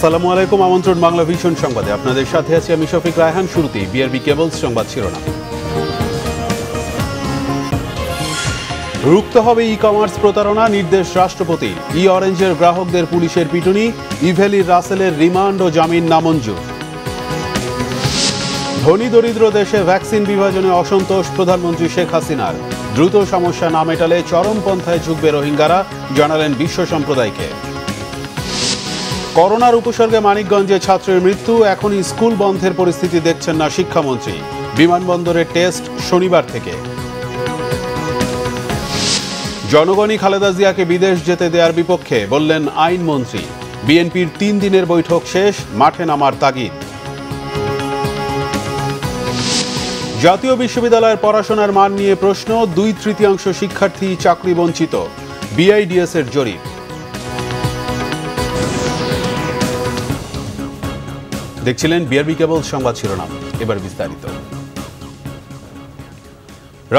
আসসালামু আলাইকুম। আমন্ত্রণ বাংলা ভিশন সংবাদে আপনাদের সাথে আছি আমি শফিক রায়হান। শুরুতেই বিআরবি কেবলস সংবাদ শিরোনাম। রুখতে হবে ই কমার্স প্রতারণা, নির্দেশ রাষ্ট্রপতি। ই অরেঞ্জের গ্রাহকদের পুলিশের পিটুনি, ইভ্যালির রাসেলের রিমান্ড ও জামিন নামঞ্জুর। ধনী দরিদ্র দেশে ভ্যাকসিন বিভাজনে অসন্তোষ প্রধানমন্ত্রী শেখ হাসিনার। দ্রুত সমস্যা না মেটালে চরমপন্থায় ঝুঁকবে রোহিঙ্গারা, জানালেন বিশ্ব সম্প্রদায়কে। করোনার উপসর্গে মানিকগঞ্জে ছাত্রের মৃত্যু, এখনই স্কুল বন্ধের পরিস্থিতি দেখছেন না শিক্ষামন্ত্রী। বিমানবন্দরে টেস্ট শনিবার থেকে। জনগণই খালেদা জিয়াকে বিদেশ যেতে দেওয়ার বিপক্ষে, বললেন আইনমন্ত্রী। বিএনপির 3 দিনের বৈঠক শেষ, মাঠে নামার তাগিদ। জাতীয় বিশ্ববিদ্যালয়ের পড়াশোনার মান নিয়ে প্রশ্ন, 2/3 শিক্ষার্থী চাকরি বঞ্চিত, বিআইডিএস এর জরিপ। দেখছিলেন বিআরবি কেবল সংবাদ শিরোনাম, এবার বিস্তারিত।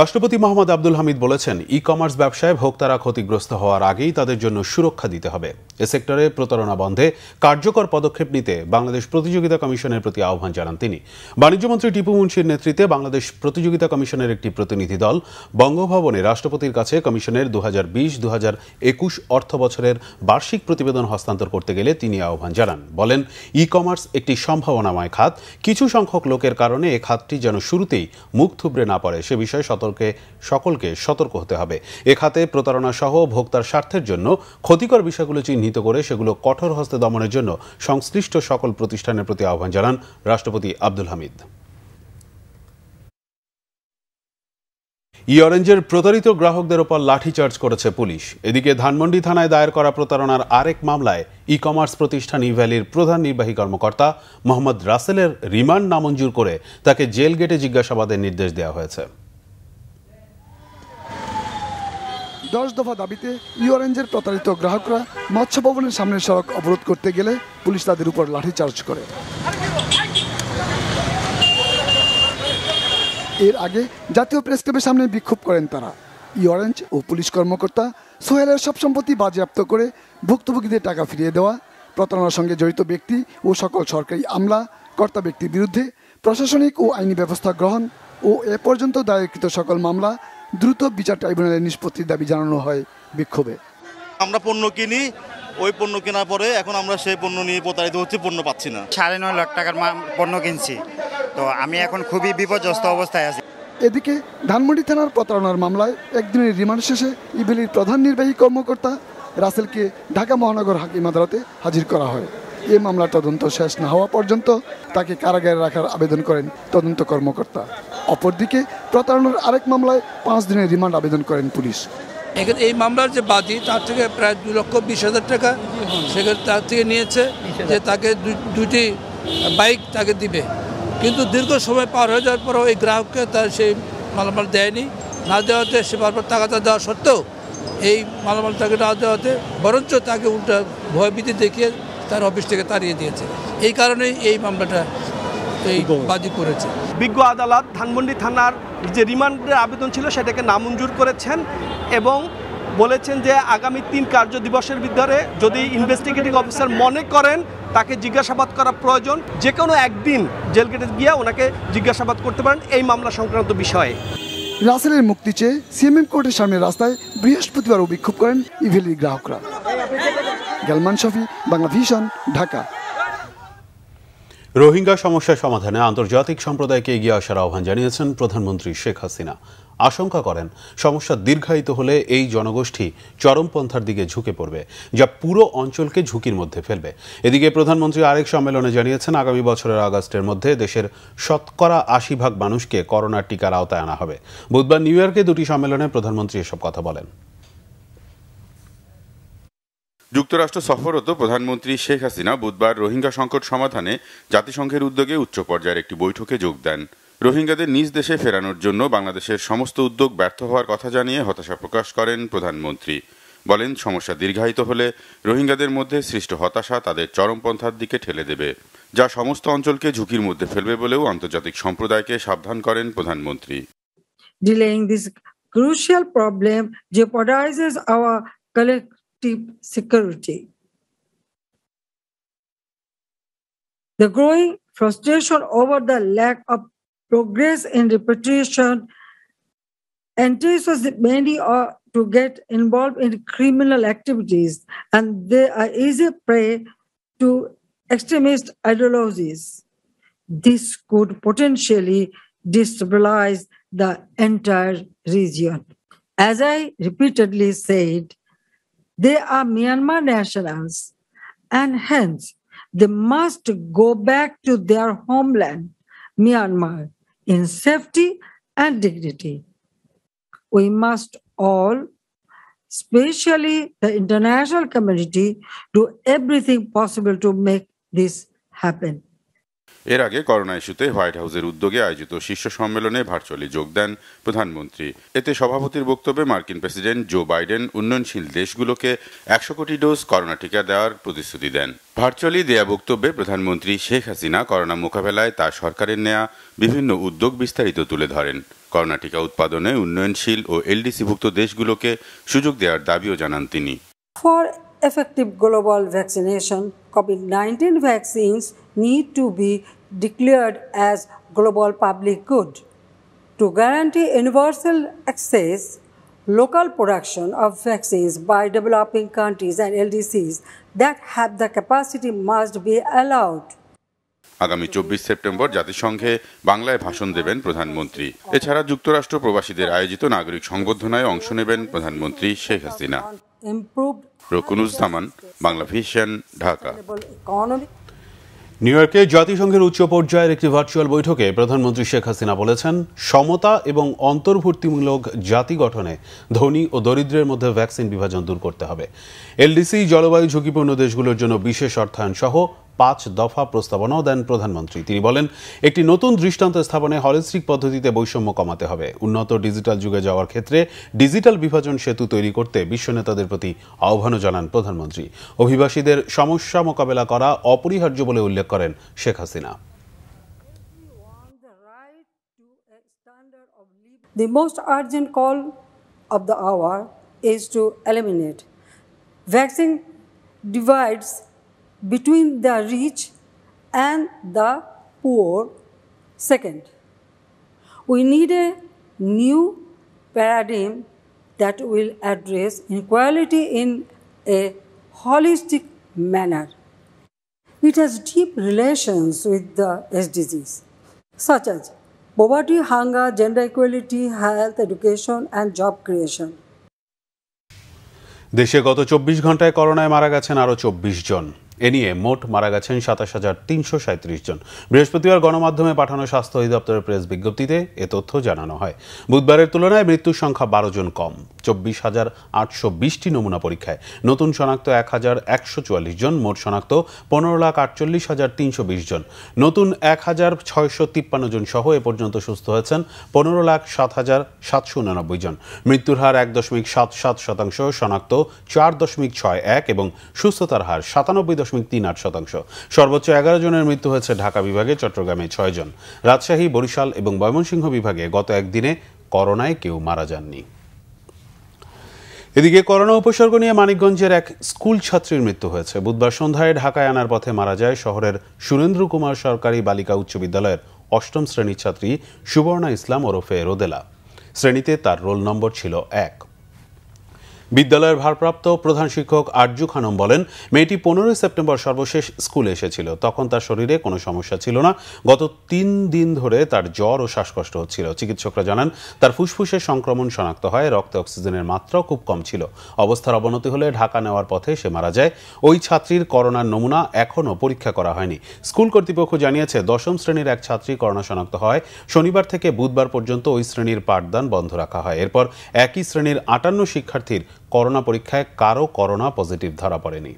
রাষ্ট্রপতি মোহাম্মদ আব্দুল হামিদ বলেছেন, ই কমার্স ব্যবসায় ভোক্তারা ক্ষতিগ্রস্ত হওয়ার আগেই তাদের জন্য সুরক্ষা দিতে হবে। এ সেক্টরে প্রতারণা বন্ধে কার্যকর পদক্ষেপ নিতে বাংলাদেশ প্রতিযোগিতা কমিশনের প্রতি আহ্বান জানান তিনি। বাণিজ্যমন্ত্রী টিপু মুনশির নেতৃত্বে বাংলাদেশ প্রতিযোগিতা কমিশনের একটি প্রতিনিধি দল বঙ্গভবনে রাষ্ট্রপতির কাছে কমিশনের 2020-2021 অর্থ বছরের বার্ষিক প্রতিবেদন হস্তান্তর করতে গেলে তিনি আহ্বান জানান। বলেন, ই কমার্স একটি সম্ভাবনাময় খাত, কিছু সংখ্যক লোকের কারণে এ খাতটি যেন শুরুতেই মুখ থুবড়ে না পড়ে সে বিষয়ে সকলকে সতর্ক হতে হবে। এ খাতে প্রতারণা সহ ভোক্তার স্বার্থের জন্য ক্ষতিকর বিষয়গুলো চিহ্নিত করে সেগুলো কঠোর হস্তে দমনের জন্য সংশ্লিষ্ট সকল প্রতিষ্ঠানের প্রতি আহ্বান জানান রাষ্ট্রপতি আব্দুল হামিদ। ই অরেঞ্জের প্রতারিত গ্রাহকদের ওপর লাঠিচার্জ করেছে পুলিশ। এদিকে ধানমন্ডি থানায় দায়ের করা প্রতারণার আরেক মামলায় ই কমার্স প্রতিষ্ঠান ইভ্যালির প্রধান নির্বাহী কর্মকর্তা মোহাম্মদ রাসেলের রিমান্ড নামঞ্জুর করে তাকে জেল গেটে জিজ্ঞাসাবাদের নির্দেশ দেওয়া হয়েছে। 10 দফা দাবিতে ই অরেঞ্জের প্রতারিত গ্রাহকরা মৎস্য ভবনের সামনের সড়ক অবরোধ করতে গেলে পুলিশ তাদের উপর লাঠিচার্জ করে। এর আগে জাতীয় প্রেস ক্লাবের সামনে বিক্ষোভ করেন তারা। ই অরেঞ্জ ও পুলিশ কর্মকর্তা সোহেলের সব সম্পত্তি বাজেয়াপ্ত করে ভুক্তভোগীদের টাকা ফিরিয়ে দেওয়া, প্রতারণার সঙ্গে জড়িত ব্যক্তি ও সকল সরকারি আমলা কর্তা ব্যক্তির বিরুদ্ধে প্রশাসনিক ও আইনি ব্যবস্থা গ্রহণ ও এ পর্যন্ত দায়েরকৃত সকল মামলা দ্রুত বিচার ট্রাইব্যুনালের নিষ্পত্তির দাবি জানানো হয় বিক্ষোভে। আমরা পণ্য কিনি, ওই পণ্য কেনার পরে এখন আমরা সেই পণ্য নিয়ে প্রতারিত হচ্ছে, পণ্য পাচ্ছি না। 9.5 লাখ টাকার পণ্য কিনছি, তো আমি এখন খুবই বিপর্যস্ত অবস্থায় আছি। এদিকে ধানমন্ডি থানার প্রতারণার মামলায় একদিনের রিমান্ড শেষে ইভ্যালির প্রধান নির্বাহী কর্মকর্তা রাসেলকে ঢাকা মহানগর হাকিম আদালতে হাজির করা হয়। এ মামলার তদন্ত শেষ না হওয়া পর্যন্ত তাকে কারাগারে রাখার আবেদন করেন তদন্ত কর্মকর্তা। অপরদিকে প্রতারণার আরেক মামলায় 5 দিনের রিমান্ড আবেদন করেন পুলিশ। এই মামলার যে বাদী তার থেকে প্রায় 2,20,000 টাকা সেখানে তার থেকে নিয়েছে যে তাকে দুটি বাইক তাকে দিবে, কিন্তু দীর্ঘ সময় পার হয়ে যাওয়ার পরেও এই গ্রাহককে তার সেই মালামাল দেয়নি। না দেওয়াতে সে বারবার টাকাটা দেওয়া সত্ত্বেও এই মালামাল তাকে না দেওয়াতে বরঞ্চ তাকে উল্টা ভয়ভীতি দেখিয়ে তার অফিস থেকে তাড়িয়ে দিয়েছে। এই কারণেই এই মামলাটা এই বাদী করেছে। বিজ্ঞ আদালত ধানমন্ডি থানার যে রিমান্ডের আবেদন ছিল সেটাকে নামঞ্জুর করেছেন এবং বলেছেন যে আগামী 3 কার্য দিবসের ভিতরে যদি ইনভেস্টিগেটিং অফিসার মনে করেন তাকে জিজ্ঞাসাবাদ করা প্রয়োজন, যে কোনো একদিন জেল গেটে গিয়ে ওনাকে জিজ্ঞাসাবাদ করতে পারেন এই মামলা সংক্রান্ত বিষয়ে। রাসেলের মুক্তি চেয়ে সিএমএম কোর্টের সামনে রাস্তায় বৃহস্পতিবারও বিক্ষোভ করেন ইভ্যালির গ্রাহকরা। গালমান শফি, বাংলা ভিশন, ঢাকা। রোহিঙ্গা সমস্যা সমাধানে আন্তর্জাতিক সম্প্রদায়কে এগিয়ে আসার আহ্বান জানিয়েছেন প্রধানমন্ত্রী শেখ হাসিনা। আশঙ্কা করেন সমস্যা দীর্ঘায়িত হলে এই জনগোষ্ঠী চরমপন্থার দিকে ঝুঁকে পড়বে, যা পুরো অঞ্চলকে ঝুঁকির মধ্যে ফেলবে। এদিকে প্রধানমন্ত্রী আরেক সম্মেলনে জানিয়েছেন, আগামী বছরের আগস্টের মধ্যে দেশের 80% মানুষকে করোনার টিকার আওতায় আনা হবে। বুধবার নিউ ইয়র্কে 2টি সম্মেলনে প্রধানমন্ত্রী এসব কথা বলেন। যুক্তরাষ্ট্র সফররত প্রধানমন্ত্রী শেখ হাসিনা বুধবার রোহিঙ্গা সংকট সমাধানে জাতিসংঘের উদ্যোগে উচ্চ পর্যায়ের একটি বৈঠকে যোগ দেন। রোহিঙ্গাদের নিজ দেশে ফেরানোর জন্য বাংলাদেশের সমস্ত উদ্যোগ ব্যর্থ হওয়ার কথা জানিয়ে হতাশা প্রকাশ করেন প্রধানমন্ত্রী। বলেন, সমস্যা দীর্ঘায়িত হলে রোহিঙ্গাদের মধ্যে সৃষ্ট হতাশা তাদের চরমপন্থার দিকে ঠেলে দেবে, যা সমস্ত অঞ্চলকে ঝুঁকির মধ্যে ফেলবে বলেও আন্তর্জাতিক সম্প্রদায়কে সাবধান করেন প্রধানমন্ত্রী। Delaying this crucial problem jeopardizes our collective security. The growing frustration over the lack of progress in repatriation entices many to get involved in criminal activities, and they are easy prey to extremist ideologies. This could potentially destabilize the entire region. As I repeatedly said, they are Myanmar nationals, and hence they must go back to their homeland, Myanmar, in safety and dignity. We must all, especially the international community, do everything possible to make this happen. এর আগে corona ইস্যুতে white হাউসের উদ্যোগে আয়োজিত শীর্ষ সম্মেলনে virtually যোগ দেন প্রধানমন্ত্রী। এতে সভাপতির বক্তব্যে মার্কিন প্রেসিডেন্ট জো বাইডেন উন্নয়নশীল দেশগুলোকে 100 কোটি ডোজ করোনা টিকা দেওয়ার প্রতিশ্রুতি দেন। ভার্চুয়ালি দেয়া বক্তব্যে প্রধানমন্ত্রী শেখ হাসিনা করোনা মোকাবেলায় তার সরকারের নেয়া বিভিন্ন উদ্যোগ বিস্তারিত তুলে ধরেন। করোনা টিকা উৎপাদনে উন্নয়নশীল ও এলডিসিভুক্ত দেশগুলোকে সুযোগ দেওয়ার দাবিও জানান তিনি। For effective global vaccination, COVID-19 vaccines need to be declared as global public good. To guarantee universal access, local production of vaccines by developing countries and LDCs that have the capacity must be allowed. আগামী 24 September জাতিসংঘে বাংলায় ভাষণ দেবেন প্রধানমন্ত্রী। এছাড়া যুক্তরাষ্ট্র প্রবাসীদের আয়োজিত নাগরিক সংবর্ধনায় অংশ নেবেন প্রধানমন্ত্রী শেখ হাসিনা। রকুনুজ্জামান, বাংলা ভিশন, ঢাকা। নিউ ইয়র্কে জাতিসংঘের উচ্চ পর্যায়ের একটি ভার্চুয়াল বৈঠকে প্রধানমন্ত্রী শেখ হাসিনা বলেছেন, সমতা এবং অন্তর্ভুক্তিমূলক জাতি গঠনে ধনী ও দরিদ্রের মধ্যে ভ্যাকসিন বিভাজন দূর করতে হবে। এলডিসি, জলবায়ু ঝুঁকিপূর্ণ দেশগুলোর জন্য বিশেষ অর্থায়ন সহ 5 দফা প্রস্তাবনাও দেন প্রধানমন্ত্রী। তিনি বলেন, একটি নতুন দৃষ্টান্ত স্থাপনে হলিস্টিক পদ্ধতিতে বৈষম্য কমাতে হবে। উন্নত ডিজিটাল যুগে যাওয়ার ক্ষেত্রে ডিজিটাল বিভাজন সেতু তৈরি করতে বিশ্ব নেতাদের প্রতি আহ্বানও জানান প্রধানমন্ত্রী। অভিবাসীদের সমস্যা মোকাবেলা করা অপরিহার্য বলে উল্লেখ করেন Sheikh Hasina. The most urgent call of the hour is to eliminate vaccine divides between the rich and the poor. Second, we need a new paradigm that will address inequality in a holistic manner. It has deep relations with the SDGs, such as poverty, hunger, gender equality, health, education, and job creation. দেশে গত 24 ঘন্টায় করোনায় মারা গেছেন আরও 24 জন। এ নিয়ে মোট মারা গেছেন 27,337 জন। বৃহস্পতিবার গণমাধ্যমে পাঠানো স্বাস্থ্য অধিদপ্তরের প্রেস বিজ্ঞপ্তিতে এ তথ্য জানানো হয়। বুধবারের তুলনায় মৃত্যুর সংখ্যা 12 জন কম। 24,820টি নমুনা পরীক্ষায় নতুন শনাক্ত 1,144 জন। মোট শনাক্ত 15,48,320 জন। নতুন 1,653 জন সহ এ পর্যন্ত সুস্থ হয়েছেন 15,07,789 জন। মৃত্যুর হার 1.77%, শনাক্ত 4.61 এবং সুস্থতার হার 97.38%। সর্বোচ্চ 11 জনের মৃত্যু হয়েছে ঢাকা বিভাগে, চট্টগ্রামে 6 জন। রাজশাহী, বরিশাল এবং ময়মনসিংহ বিভাগে গত একদিনে করোনায় কেউ মারা যাননি। এদিকে করোনা উপসর্গ নিয়ে মানিকগঞ্জের এক স্কুল ছাত্রীর মৃত্যু হয়েছে। বুধবার সন্ধ্যায় ঢাকায় আনার পথে মারা যায় শহরের সুরেন্দ্র কুমার সরকারি বালিকা উচ্চ বিদ্যালয়ের 8ম শ্রেণীর ছাত্রী সুবর্ণা ইসলাম ওরফে রোদেলা। শ্রেণীতে তার রোল নম্বর ছিল 1। বিদ্যালয়ের ভারপ্রাপ্ত প্রধান শিক্ষক আরজু খানম বলেন, মেয়েটি 15 সেপ্টেম্বর সর্বশেষ স্কুলে এসেছিল। তখন তার শরীরে কোনো সমস্যা ছিল না। গত 3 দিন ধরে তার জ্বর ও শ্বাসকষ্ট হচ্ছিল। চিকিৎসকরা জানান, তার ফুসফুসে সংক্রমণ শনাক্ত হয়। রক্তে অক্সিজেনের মাত্রাও খুব কম ছিল। অবস্থার অবনতি হলে ঢাকা নেওয়ার পথে সে মারা যায়। ওই ছাত্রীর করোনার নমুনা এখনও পরীক্ষা করা হয়নি। স্কুল কর্তৃপক্ষ জানিয়েছে, 10ম শ্রেণীর এক ছাত্রী করোনা শনাক্ত হয়। শনিবার থেকে বুধবার পর্যন্ত ওই শ্রেণীর পাঠদান বন্ধ রাখা হয়। এরপর একই শ্রেণীর 58 শিক্ষার্থীর করোনা পরীক্ষায় কারো করোনা পজিটিভ ধরা পড়েনি।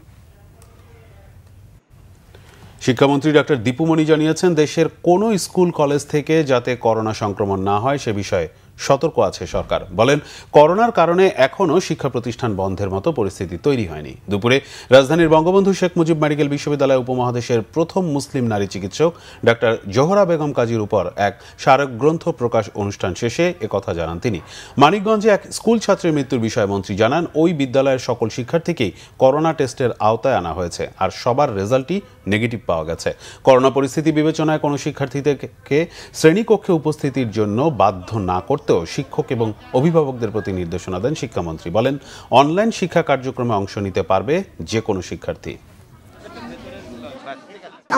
শিক্ষামন্ত্রী ডক্টর দীপুমণি জানিয়েছেন, দেশের কোনো স্কুল কলেজ থেকে যাতে করোনা সংক্রমণ না হয় সে বিষয়ে সতর্ক আছে সরকার। বলেন, করোনার কারণে এখনও শিক্ষা প্রতিষ্ঠান বন্ধের মতো পরিস্থিতি তৈরি হয়নি। দুপুরে রাজধানীর বঙ্গবন্ধু শেখ মুজিব মেডিকেল বিশ্ববিদ্যালয় উপমহাদেশের প্রথম মুসলিম নারী চিকিৎসক ডাক্তার জোহরা বেগম কাজীর উপর এক স্মারক গ্রন্থ প্রকাশ অনুষ্ঠান শেষে একথা জানান তিনি। মানিকগঞ্জে এক স্কুল ছাত্রের মৃত্যুর বিষয়ে মন্ত্রী জানান, ওই বিদ্যালয়ের সকল শিক্ষার্থীকেই করোনা টেস্টের আওতায় আনা হয়েছে, আর সবার রেজাল্টই নেগেটিভ পাওয়া গেছে। করোনা পরিস্থিতি বিবেচনায় কোনো শিক্ষার্থীদেরকে শ্রেণীকক্ষে উপস্থিতির জন্য বাধ্য না করতেও শিক্ষক এবং অভিভাবকদের প্রতি নির্দেশনা দেন শিক্ষামন্ত্রী। বলেন, অনলাইন শিক্ষা কার্যক্রমে অংশ নিতে পারবে যে কোনো শিক্ষার্থী।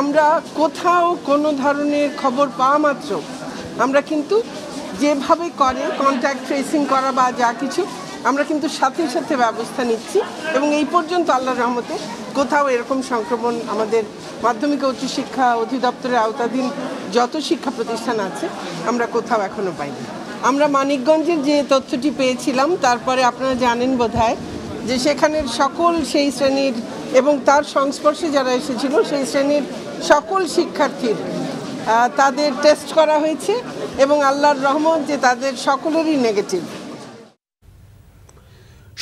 আমরা কোথাও কোনো ধরনের খবর পাওয়া মাত্র আমরা কিন্তু যেভাবে করে কন্ট্যাক্ট ট্রেসিং করা বা যা কিছু আমরা কিন্তু সাথে সাথে ব্যবস্থা নিচ্ছি, এবং এই পর্যন্ত আল্লাহর রহমতে কোথাও এরকম সংক্রমণ আমাদের মাধ্যমিক ও উচ্চশিক্ষা অধিদপ্তরের আওতাধীন যত শিক্ষা প্রতিষ্ঠান আছে আমরা কোথাও এখনো পাইনি। আমরা মানিকগঞ্জের যে তথ্যটি পেয়েছিলাম, তারপরে আপনারা জানেন বোধহয় যে সেখানের সকল সেই শ্রেণীর এবং তার সংস্পর্শে যারা এসেছিল সেই শ্রেণীর সকল শিক্ষার্থীর তাদের টেস্ট করা হয়েছে এবং আল্লাহর রহমত যে তাদের সকলেরই নেগেটিভ।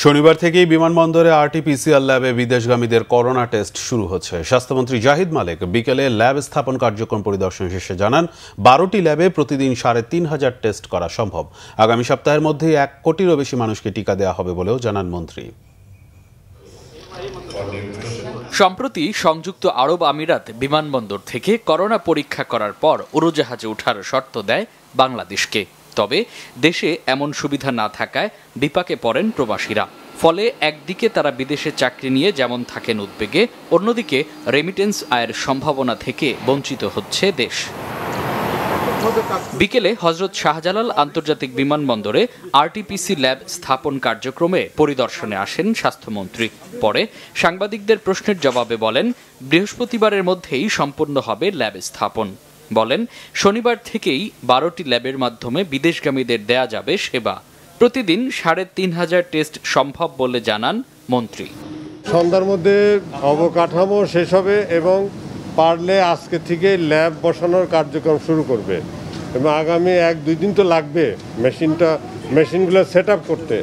শনিবার থেকেই বিমানবন্দরে আরটি-পিসিআর ল্যাবে বিদেশগামীদের করোনা টেস্ট শুরু হচ্ছে। স্বাস্থ্যমন্ত্রী জাহিদ মালেক বিকেলে ল্যাব স্থাপন কার্যক্রম পরিদর্শন শেষে জানান, 12টি ল্যাবে প্রতিদিন 3,500 টেস্ট করা সম্ভব। আগামী সপ্তাহের মধ্যেই 1 কোটিরও বেশি মানুষকে টিকা দেওয়া হবে বলেও জানান মন্ত্রী। সম্প্রতি সংযুক্ত আরব আমিরাত বিমানবন্দর থেকে করোনা পরীক্ষা করার পর উড়োজাহাজে ওঠার শর্ত দেয় বাংলাদেশকে। তবে দেশে এমন সুবিধা না থাকায় বিপাকে পড়েন প্রবাসীরা। ফলে একদিকে তারা বিদেশে চাকরি নিয়ে যেমন থাকেন উদ্বেগে, অন্যদিকে রেমিটেন্স আয়ের সম্ভাবনা থেকে বঞ্চিত হচ্ছে দেশ। বিকেলে হযরত শাহজালাল আন্তর্জাতিক বিমানবন্দরে আরটিপিসি ল্যাব স্থাপন কার্যক্রমে পরিদর্শনে আসেন স্বাস্থ্যমন্ত্রী। পরে সাংবাদিকদের প্রশ্নের জবাবে বলেন, বৃহস্পতিবারের মধ্যেই সম্পন্ন হবে ল্যাব স্থাপন। বলেন, শনিবার থেকেই 12টি ল্যাবের মাধ্যমে বিদেশগামীদের দেয়া যাবে সেবা। প্রতিদিন 3,500 টেস্ট সম্ভব বলে জানান মন্ত্রী। সন্ধ্যার মধ্যে অবকাঠামো শেষ হবে এবং পারলে আজকে থেকে ল্যাব বসানোর কার্যক্রম শুরু করবে, এবং আগামী 1-2 দিন তো লাগবে মেশিনগুলো সেট আপ করতে,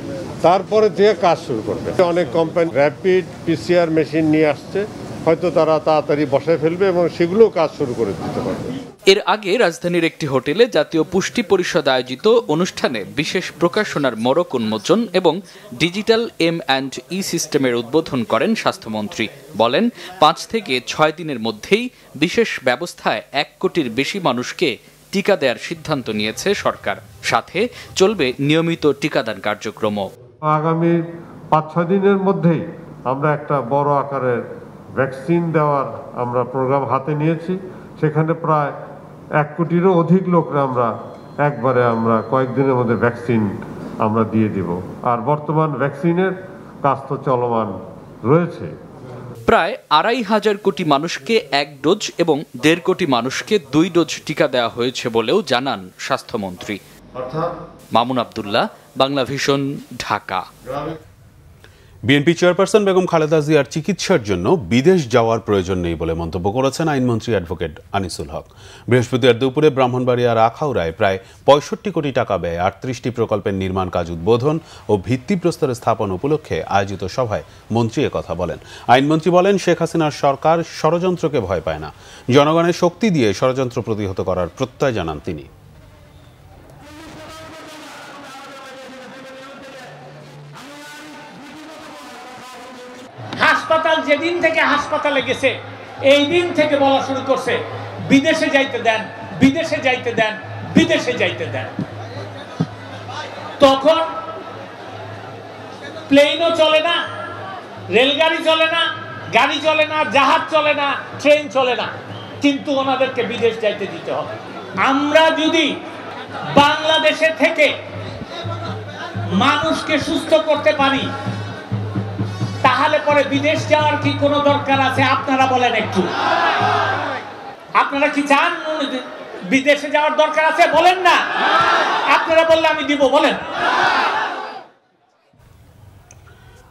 তারপরে থেকে কাজ শুরু করবে। অনেক কোম্পানি র্যাপিড পিসিআর মেশিন নিয়ে আসছে, হয়তো তারা তাড়াতাড়ি বসায় ফেলবে এবং সেগুলোও কাজ শুরু করে দিতে পারবে। এর আগে রাজধানীর একটি হোটেলে জাতীয় পুষ্টি পরিষদ আয়োজিত অনুষ্ঠানে বিশেষ প্রকাশনার মোড়ক উন্মোচন এবং ডিজিটাল M&E সিস্টেমের উদ্বোধন করেন স্বাস্থ্যমন্ত্রী। বলেন, 5 থেকে 6 দিনের মধ্যেই বিশেষ ব্যবস্থায় 1 কোটির বেশি মানুষকে টিকা দেওয়ার সিদ্ধান্ত নিয়েছে সরকার। সাথে চলবে নিয়মিত টিকাদান কার্যক্রম। আগামী 5-6 দিনের মধ্যেই আমরা একটা বড় আকারের ভ্যাকসিন দেওয়ার আমরা প্রোগ্রাম হাতে নিয়েছি। সেখানে প্রায় 1 কোটিরও অধিক লোকরা আমরা কয়েকদিনের মধ্যে ভ্যাকসিন আমরা দিয়ে দিব। আর বর্তমান ভ্যাকসিনের কাজ তো চলমান রয়েছে। প্রায় 2,500 কোটি মানুষকে 1 ডোজ এবং 1.5 কোটি মানুষকে 2 ডোজ টিকা দেওয়া হয়েছে বলেও জানান স্বাস্থ্যমন্ত্রী। Mamun Abdullah, Bangla vision, Dhaka. BNP chairperson Begum Khaleda জিয়ার চিকিৎসার জন্য বিদেশ যাওয়ার প্রয়োজন নেই বলে মন্তব্য করেছেন আইনমন্ত্রী অ্যাডভোকেট আনিসুল হক। বৃহস্পতিবার দুপুরে ব্রাহ্মণবাড়িয়ার আখাউড়ায় প্রায় 65 কোটি টাকা ব্যয়ে 38টি প্রকল্পের নির্মাণ কাজ উদ্বোধন ও ভিত্তিপ্রস্তর স্থাপন উপলক্ষে আয়োজিত সভায় মন্ত্রী একথা বলেন। আইনমন্ত্রী বলেন, শেখ হাসিনার সরকার ষড়যন্ত্রকে ভয় পায় না, জনগণের শক্তি দিয়ে ষড়যন্ত্র প্রতিহত করার প্রত্যয় জানান তিনি। হাসপাতাল যেদিন থেকে হাসপাতালে গেছে এই দিন থেকে বলা শুরু করছে, বিদেশে যাইতে দেন, বিদেশে যাইতে দেন, বিদেশে যাইতে দেন। তখন প্লেনও চলে না, রেলগাড়ি চলে না, গাড়ি চলে না, জাহাজ চলে না, ট্রেন চলে না, কিন্তু ওনাদেরকে বিদেশ যাইতে দিতে হবে। আমরা যদি বাংলাদেশে থেকে মানুষকে সুস্থ করতে পারি, তাহলে পরে বিদেশ যাওয়ার কি কোনো দরকার আছে? আপনারা বলেন একটু, আপনারা কি চান বিদেশে যাওয়ার দরকার আছে? বলেন না, আপনারা বললে আমি দিব, বলেন।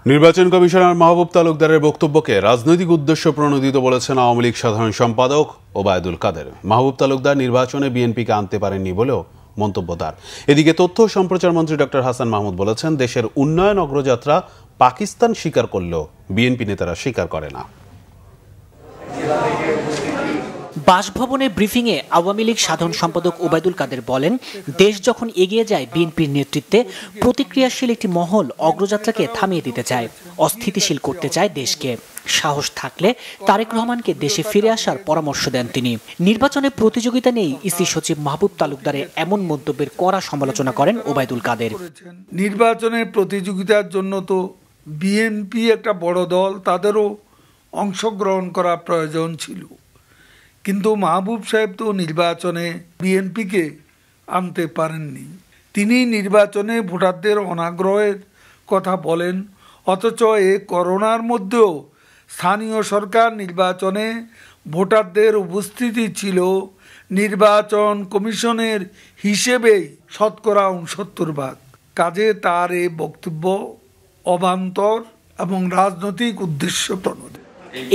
নির্বাচন কমিশনার মাহবুব তালুকদারের বক্তব্যকে রাজনৈতিক উদ্দেশ্য প্রণোদিত বলেছেন আওয়ামী লীগ সাধারণ সম্পাদক ওবায়দুল কাদের। মাহবুব তালুকদার নির্বাচনে বিএনপিকে আনতে পারেননি বলেও মন্তব্য তার। এদিকে তথ্য ও সম্প্রচার মন্ত্রী ডক্টর হাসান মাহমুদ বলেছেন, দেশের উন্নয়ন অগ্রযাত্রা পাকিস্তান স্বীকার করলেও বিএনপি নেতারা স্বীকার করে না। বাসভবনে ব্রিফিংয়ে আওয়ামী লীগ সাধারণ সম্পাদক ওবায়দুল কাদের বলেন, দেশ যখন এগিয়ে যায় বিএনপির নেতৃত্বে প্রতিক্রিয়াশীল একটি মহল অগ্রযাত্রাকে থামিয়ে দিতে চায়, অস্থিতিশীল করতে চায় দেশকে। সাহস থাকলে তারেক রহমানকে দেশে ফিরে আসার পরামর্শ দেন তিনি। নির্বাচনে প্রতিযোগিতা নেই ইসি সচিব মাহবুব তালুকদারের এমন মন্তব্যের কড়া সমালোচনা করেন ওবায়দুল কাদের। নির্বাচনের প্রতিযোগিতার জন্য তো বিএনপি একটা বড় দল, তাদেরও অংশগ্রহণ করা প্রয়োজন ছিল, কিন্তু মাহবুব সাহেব তো নির্বাচনে বিএনপিকে আনতে পারেননি। তিনি নির্বাচনে ভোটারদের অনাগ্রহের কথা বলেন, অথচ এ করোনার মধ্যেও স্থানীয় সরকার নির্বাচনে ভোটারদের উপস্থিতি ছিল নির্বাচন কমিশনের হিসেবেই 69%। কাজে তার এই বক্তব্য অবান্তর এবং রাজনৈতিক উদ্দেশ্য প্রণোদিত।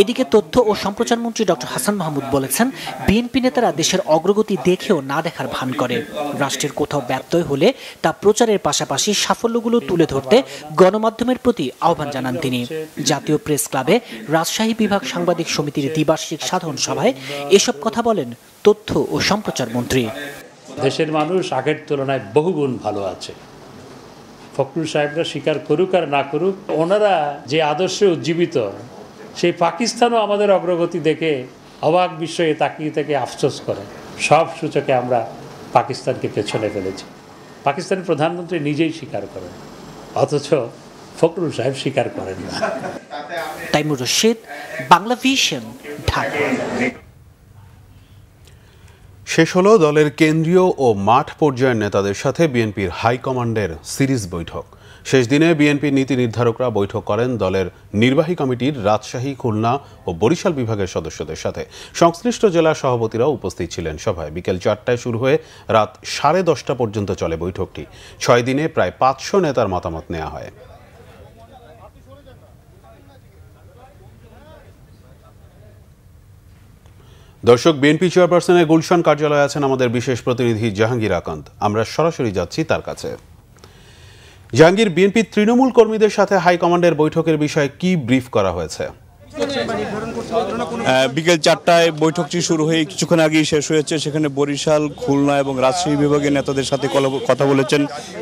এদিকে তথ্য ও সম্প্রচার মন্ত্রী ডক্টর হাসান মাহমুদ বলেছেন, বিএনপি নেতারা দেশের অগ্রগতি দেখেও না দেখার ভান করে। রাষ্ট্রের কোথাও ব্যত্যয় হলে তা প্রচারের পাশাপাশি সাফল্যগুলো তুলে ধরতে গণমাধ্যমের প্রতি আহ্বান জানান তিনি। জাতীয় প্রেস ক্লাবে রাজশাহী বিভাগ সাংবাদিক সমিতির দ্বিবার্ষিক সাধারণ সভায় এসব কথা বলেন তথ্য ও সম্প্রচার মন্ত্রী। দেশের মানুষ আগের তুলনায় বহুগুণ ভালো আছে। ফখরুল সাহেবরা স্বীকার করুক আর না করুক, ওনারা যে আদর্শে উজ্জীবিত, সেই পাকিস্তানও আমাদের অগ্রগতি দেখে অবাক বিস্ময়ে তাকিয়ে থেকে আফসোস করে। সব সূচকে আমরা পাকিস্তানকে পেছনে ফেলেছি। পাকিস্তানের প্রধানমন্ত্রী নিজেই স্বীকার করেন, অথচ ফখরুল সাহেব স্বীকার করেন না। তাইমুর রশিদ, বাংলা ভিশন, ঢাকা। শেষ হলো দলের কেন্দ্রীয় ও মাঠ পর্যায়ের নেতাদের সাথে বিএনপির হাইকমান্ডের সিরিজ বৈঠক। শেষ দিনে বিএনপির নীতি নির্ধারকরা বৈঠক করেন দলের নির্বাহী কমিটির রাজশাহী, খুলনা ও বরিশাল বিভাগের সদস্যদের সাথে। সংশ্লিষ্ট জেলা সভাপতিরাও উপস্থিত ছিলেন সভায়। বিকেল 4টায় শুরু হয়ে রাত 10:30 পর্যন্ত চলে বৈঠকটি। 6 দিনে প্রায় 500 নেতার মতামত নেওয়া হয়। দর্শক, বিএনপি চেয়ারপারসনের গুলশান কার্যালয়ে আছেন আমাদের বিশেষ প্রতিনিধি জাহাঙ্গীর আকান্ত। আমরা সরাসরি যাচ্ছি তার কাছে। জাহাঙ্গীর, বিএনপি তৃণমূল কর্মীদের সাথে হাইকমান্ডের বৈঠকের বিষয়ে কি ব্রিফ করা হয়েছে? বিকেল 4টায় বৈঠকটি শুরু হয়ে কিছুক্ষণ আগেই শেষ হয়েছে। সেখানে বরিশাল, খুলনা এবং রাজশাহী বিভাগের নেতাদের সাথে কথা বলেছেন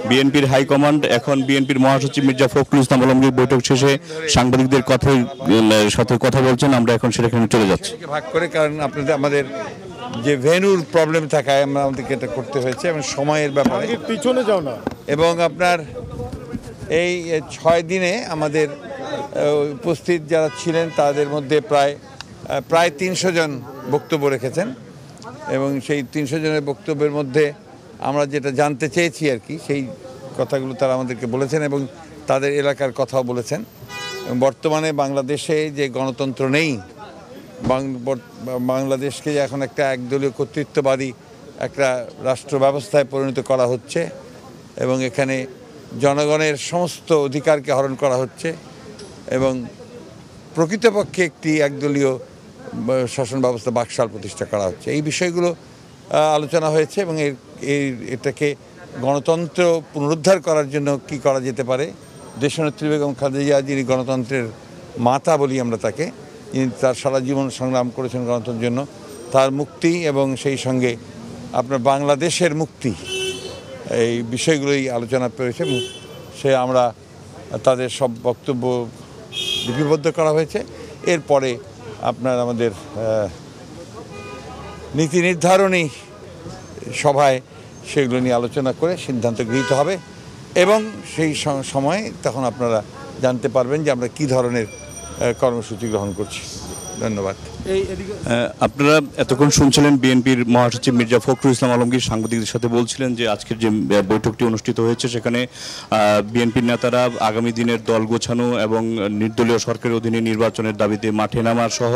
বিএনপির হাইকমান্ড। এখন বিএনপির মহাসচিব মির্জা ফখরুল ইসলাম আলমগীর বৈঠক শেষে সাংবাদিকদের সাথে কথা বলছেন। আমরা এখন সেখানে চলে যাচ্ছি ভাগ করে, কারণ আপনাদের আমাদের যে ভেন্যুর প্রবলেম থাকায় আমাদেরকে এটা করতে হয়েছে এবং সময়ের ব্যাপারে পিছনে যাও না। এবং আপনার এই 6 দিনে আমাদের উপস্থিত যারা ছিলেন তাদের মধ্যে প্রায় 300 জন বক্তব্য রেখেছেন এবং সেই 300 জনের বক্তব্যের মধ্যে আমরা যেটা জানতে চেয়েছি আর কি, সেই কথাগুলো তারা আমাদেরকে বলেছেন এবং তাদের এলাকার কথাও বলেছেন। বর্তমানে বাংলাদেশে যে গণতন্ত্র নেই, বাংলাদেশকে এখন একটা একদলীয় কর্তৃত্ববাদী একটা রাষ্ট্র ব্যবস্থায় পরিণত করা হচ্ছে এবং এখানে জনগণের সমস্ত অধিকারকে হরণ করা হচ্ছে এবং প্রকৃতপক্ষে একটি একদলীয় শাসন ব্যবস্থা বাকশাল প্রতিষ্ঠা করা হচ্ছে। এই বিষয়গুলো আলোচনা হয়েছে এবং এটাকে গণতন্ত্র পুনরুদ্ধার করার জন্য কি করা যেতে পারে। দেশনেত্রী বেগম খালেদা জিয়া, যিনি গণতন্ত্রের মাতা বলি আমরা তাকে, যিনি তার সারা জীবন সংগ্রাম করেছেন গণতন্ত্রের জন্য, তার মুক্তি এবং সেই সঙ্গে আপনার বাংলাদেশের মুক্তি, এই বিষয়গুলোই আলোচনা করেছে। আমরা তাদের সব বক্তব্য লিপিবদ্ধ করা হয়েছে। এরপরে আপনার আমাদের নীতি নির্ধারণী সভায় সেগুলো নিয়ে আলোচনা করে সিদ্ধান্ত গৃহীত হবে এবং সেই সময় তখন আপনারা জানতে পারবেন যে আমরা কী ধরনের কর্মসূচি গ্রহণ করছি। ধন্যবাদ। আপনারা এতক্ষণ শুনছিলেন বিএনপির মহাসচিব মির্জা ফখরুল ইসলাম আলমগীর সাংবাদিকদের সাথে বলছিলেন যে আজকের যে বৈঠকটি অনুষ্ঠিত হয়েছে সেখানে বিএনপির নেতারা আগামী দিনের দল গোছানো এবং নির্দলীয় সরকারের অধীনে নির্বাচনের দাবিতে মাঠে নামার সহ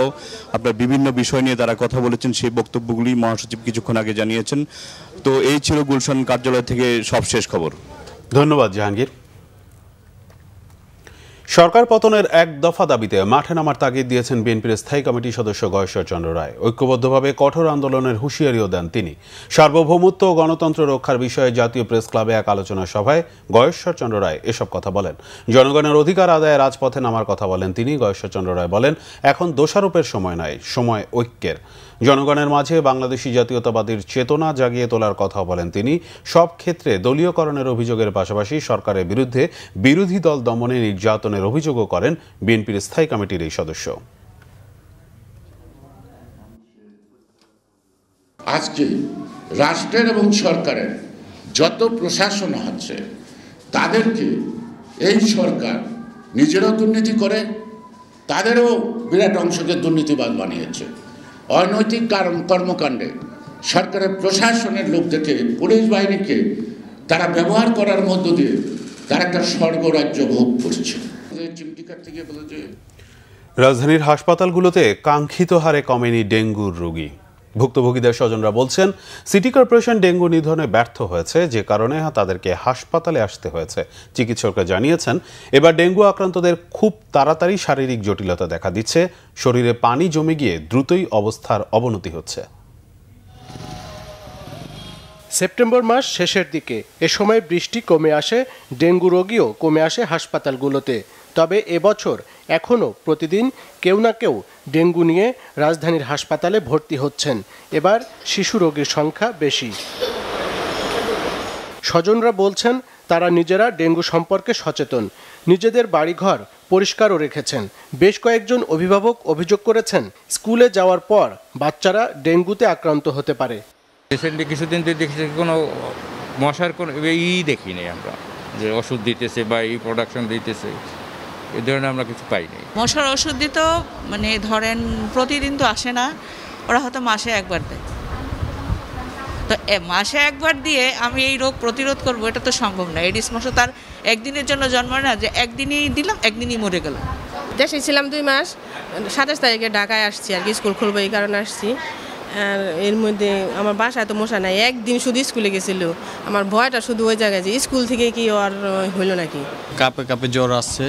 আপনার বিভিন্ন বিষয় নিয়ে তারা কথা বলেছেন। সেই বক্তব্যগুলি মহাসচিব কিছুক্ষণ আগে জানিয়েছেন। তো এই ছিল গুলশান কার্যালয় থেকে সবশেষ খবর। ধন্যবাদ জাহাঙ্গীর। সরকার পতনের এক দফা দাবিতে মাঠে নামার তাগিদ দিয়েছেন বিএনপির স্থায়ী কমিটির সদস্য গয়েশ্বর চন্দ্র রায়। ঐক্যবদ্ধভাবে কঠোর আন্দোলনের হুঁশিয়ারিও দেন তিনি। সার্বভৌমত্ব ও গণতন্ত্র রক্ষার বিষয়ে জাতীয় প্রেস ক্লাবে এক আলোচনা সভায় গয়েশ্বর চন্দ্র রায় এসব কথা বলেন। জনগণের অধিকার আদায়ে রাজপথে নামার কথা বলেন তিনি। গয়েশ্বর চন্দ্র রায় বলেন, এখন দোষারোপের সময় নয়, সময় ঐক্যের। জনগণের মাঝে বাংলাদেশি জাতীয়তাবাদীর চেতনা জাগিয়ে তোলার কথা বলেন তিনি। সব ক্ষেত্রে দলীয়করণের অভিযোগের পাশাপাশি সরকারের বিরুদ্ধে বিরোধী দল দমনে নির্যাতনের অভিযোগও করেন বিএনপির স্থায়ী কমিটির এই সদস্য। আজকে রাষ্ট্রের এবং সরকারের যত প্রশাসন আছে তাদেরকে এই সরকার নিজেরাও দুর্নীতি করে, তাদেরও বিরাট অংশকে দুর্নীতিবাদ বানিয়েছে। অনৈতিক কর্মকাণ্ডে সরকারের প্রশাসনের লোকদেরকে, পুলিশ বাহিনীকে তারা ব্যবহার করার মধ্য দিয়ে তারা একটা স্বর্গরাজ্য ভোগ করছে। রাজধানীর হাসপাতালগুলোতে কাঙ্ক্ষিত হারে কমেনি ডেঙ্গুর রোগী। ভুক্তভোগীদের স্বজনরা বলছেন, সিটি কর্পোরেশন ডেঙ্গু নিধনে ব্যর্থ হয়েছে, যে কারণে তাদেরকে হাসপাতালে আসতে হয়েছে। চিকিৎসকরা জানিয়েছেন, এবার ডেঙ্গু আক্রান্তদের খুব তাড়াতাড়ি শারীরিক জটিলতা দেখা দিচ্ছে, শরীরে পানি জমে গিয়ে দ্রুতই অবস্থার অবনতি হচ্ছে। সেপ্টেম্বর মাস শেষের দিকে এ সময় বৃষ্টি কমে আসে, ডেঙ্গু রোগীও কমে আসে হাসপাতালগুলোতে। তবে এবছর এখনও প্রতিদিন কেউ না কেউ ডেঙ্গু নিয়ে রাজধানীর হাসপাতালে ভর্তি হচ্ছেন। এবার শিশু রোগীর সংখ্যা বেশি। স্বজনরা বলছেন, তারা নিজেরা ডেঙ্গু সম্পর্কে সচেতন, নিজেদের বাড়িঘর পরিষ্কারও রেখেছেন। বেশ কয়েকজন অভিভাবক অভিযোগ করেছেন, স্কুলে যাওয়ার পর বাচ্চারা ডেঙ্গুতে আক্রান্ত হতে পারে। রিসেন্টলি কিছুদিন দেখছি কোনো মশার কোনো দেখি নেই আমরা, যে ওষুধ দিতেছে বা প্রোডাকশন দিতেছে, এই ধরনের আমরা কিছু পাইনি। মশার ওষুধ দিতে মানে ধরেন প্রতিদিন তো আসে না, ওরা হয়তো মাসে একবার দেয়। তো মাসে একবার দিয়ে আমি এই রোগ প্রতিরোধ করবো, এটা তো সম্ভব না। এডিস মশা তার একদিনের জন্য জন্মায় না, যে একদিনই দিলাম একদিনই মরে গেল। দেশে ছিলাম 2 মাস, 27 তারিখে ঢাকায় আসছি আর কি, স্কুল খুলবো এই কারণে আসছি। আর এর মধ্যে আমার বাসায় তো মশা নাই, একদিন শুধু স্কুলে গেছিল। আমার ভয়টা শুধু ওই জায়গায় যে স্কুল থেকে কি আর হইল নাকি। কাপে কাপে জ্বর আসছে,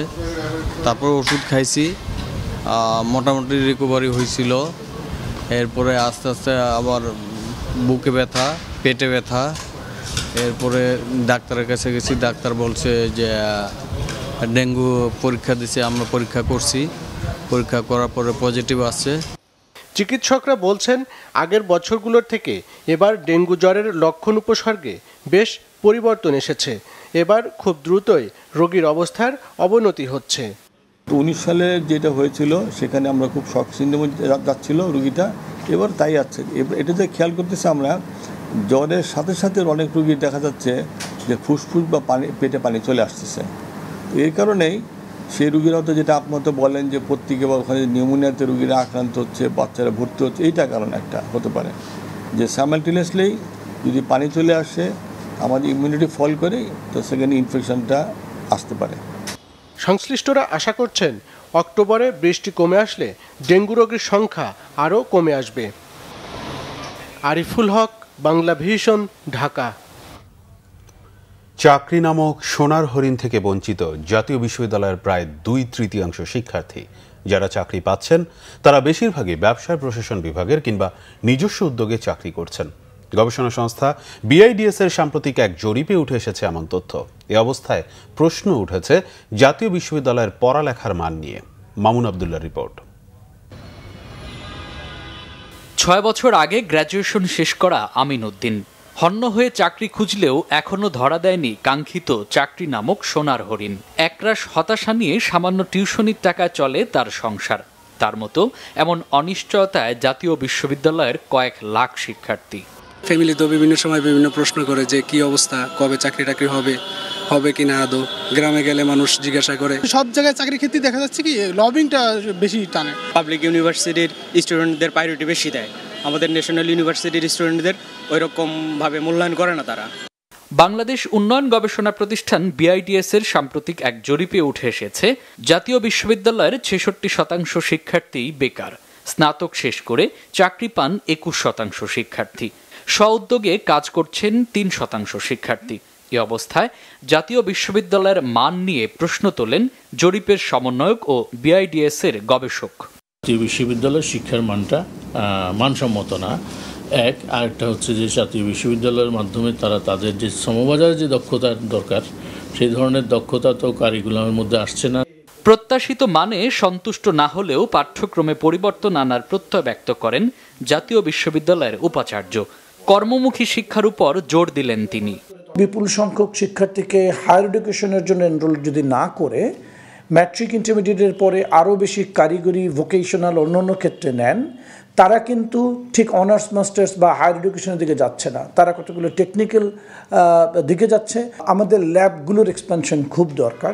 তারপর ওষুধ খাইছি, মোটামুটি রিকভারি হয়েছিল। এরপরে আস্তে আস্তে আবার বুকে ব্যথা, পেটে ব্যথা। এরপরে ডাক্তারের কাছে গেছি, ডাক্তার বলছে যে ডেঙ্গু পরীক্ষা দিছে, আমরা পরীক্ষা করছি, পরীক্ষা করার পরে পজিটিভ আসছে। চিকিৎসকরা বলছেন, আগের বছরগুলোর থেকে এবার ডেঙ্গু জ্বরের লক্ষণ উপসর্গে বেশ পরিবর্তন এসেছে। এবার খুব দ্রুতই রোগীর অবস্থার অবনতি হচ্ছে। 19 সালে যেটা হয়েছিল সেখানে আমরা খুব শক সিন্ড্রোমে যাচ্ছিল রোগীটা, এবার তাই আছে। এটাতে খেয়াল করতেছি আমরা, জ্বরের সাথে সাথে অনেক রোগী দেখা যাচ্ছে যে ফুসফুস বা পেটে পানি চলে আসতেছে। এই কারণেই সেই রুগীরাও তো, যেটা আপনার তো বলেন যে প্রত্যেকে বা ওখানে নিউমোনিয়াতে রুগীরা আক্রান্ত হচ্ছে, বাচ্চারা ভর্তি হচ্ছে, এইটা কারণ একটা হতে পারে যে সাইমালটেনিয়াসলি যদি পানি চলে আসে, আমাদের ইমিউনিটি ফল করে, তো সেখানে ইনফেকশনটা আসতে পারে। সংশ্লিষ্টরা আশা করছেন, অক্টোবরে বৃষ্টি কমে আসলে ডেঙ্গু রোগীর সংখ্যা আরও কমে আসবে। আরিফুল হক, বাংলা ভিশন, ঢাকা। চাকরি নামক সোনার হরিণ থেকে বঞ্চিত জাতীয় বিশ্ববিদ্যালয়ের প্রায় 2/3 শিক্ষার্থী। যারা চাকরি পাচ্ছেন তারা বেশিরভাগই ব্যবসায় প্রশাসন বিভাগের কিংবা নিজস্ব উদ্যোগে চাকরি করছেন। গবেষণা সংস্থা BIDS এর সাম্প্রতিক এক জরিপে উঠে এসেছে এমন তথ্য। এ অবস্থায় প্রশ্ন উঠেছে জাতীয় বিশ্ববিদ্যালয়ের পড়ালেখার মান নিয়ে। মামুন আবদুল্লাহর রিপোর্ট। 6 বছর আগে গ্র্যাজুয়েশন শেষ করা আমিন উদ্দিন হন্য হয়ে চাকরি খুঁজলেও এখনো ধরা দেয়নি কাঙ্ক্ষিত চাকরি নামক সোনার হরিণ। একরাশ হতাশা নিয়ে সামান্য টিউশনির টাকায় চলে তার সংসার। তার মতো এমন অনিশ্চয়তায় জাতীয় বিশ্ববিদ্যালয়ের কয়েক লাখ শিক্ষার্থী। ফ্যামিলি তো বিভিন্ন সময় বিভিন্ন প্রশ্ন করে যে কি অবস্থা, কবে চাকরি টাকরি হবে কি না আদৌ। গ্রামে গেলে মানুষ জিজ্ঞাসা করে। সব জায়গায় চাকরি ক্ষেত্রে দেখা যাচ্ছে কি লবিংটা বেশি টানে। পাবলিক ইউনিভার্সিটির স্টুডেন্টদের প্রায়োরিটি বেশি দেয়, আমাদের ন্যাশনাল ইউনিভার্সিটির স্টুডেন্টদের ওইরকমভাবে মূল্যায়ন করে না তারা। বাংলাদেশ উন্নয়ন গবেষণা প্রতিষ্ঠান BIDS এর সাম্প্রতিক এক জরিপে উঠে এসেছে, জাতীয় বিশ্ববিদ্যালয়ের 66% শিক্ষার্থী বেকার। স্নাতক শেষ করে চাকরি পান 21% শিক্ষার্থী। স্ব-উদ্যোগে কাজ করছেন 3% শিক্ষার্থী। এ অবস্থায় জাতীয় বিশ্ববিদ্যালয়ের মান নিয়ে প্রশ্ন তোলেন জরিপের সমন্বয়ক ও বিআইডিএস এর গবেষক। জাতীয় বিশ্ববিদ্যালয়ের শিক্ষার মানটা মানসম্মত না, এক। আরেকটা হচ্ছে যে জাতীয় বিশ্ববিদ্যালয়ের মাধ্যমে তারা তাদের যে সমবাজারে যে দক্ষতার দরকার সেই ধরনের দক্ষতা তো কারিকুলামের মধ্যে আসছে না। প্রত্যাশিত মানে সন্তুষ্ট না হলেও পাঠ্যক্রমে পরিবর্তন আনার প্রত্যয় ব্যক্ত করেন জাতীয় বিশ্ববিদ্যালয়ের উপাচার্য। কর্মমুখী শিক্ষার উপর জোর দিলেন তিনি। বিপুল সংখ্যক শিক্ষার্থীকে হায়ার এডুকেশনের জন্য এনরোল যদি না করে ম্যাট্রিক ইন্টারমিডিয়েটের পরে আরও বেশি কারিগরি ভোকেশনাল অন্যান্য ক্ষেত্রে নেন, তারা কিন্তু ঠিক অনার্স মাস্টার্স বা হায়ার এডুকেশনের দিকে যাচ্ছে না, তারা কতগুলো টেকনিক্যাল দিকে যাচ্ছে। আমাদের ল্যাবগুলোর এক্সপানশন খুব দরকার।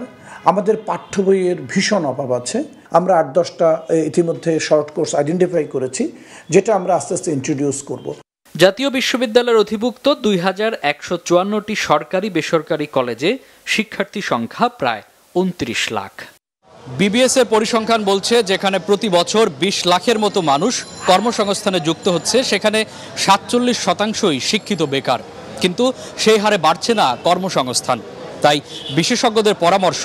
আমাদের পাঠ্য বইয়ের ভীষণ অভাব আছে। আমরা 8-10টা ইতিমধ্যে শর্ট কোর্স আইডেন্টিফাই করেছি, যেটা আমরা আস্তে আস্তে ইন্ট্রোডিউস করব। জাতীয় বিশ্ববিদ্যালয়ের অধিভুক্ত 2154টি সরকারি বেসরকারি কলেজে শিক্ষার্থী সংখ্যা প্রায় 29 লাখ। বিবিএস এর পরিসংখ্যান বলছে যেখানে প্রতি বছর 20 লাখের মতো মানুষ কর্মসংস্থানে যুক্ত হচ্ছে, সেখানে 47% শিক্ষিত বেকার, কিন্তু সেই হারে বাড়ছে না কর্মসংস্থান। তাই বিশেষজ্ঞদের পরামর্শ,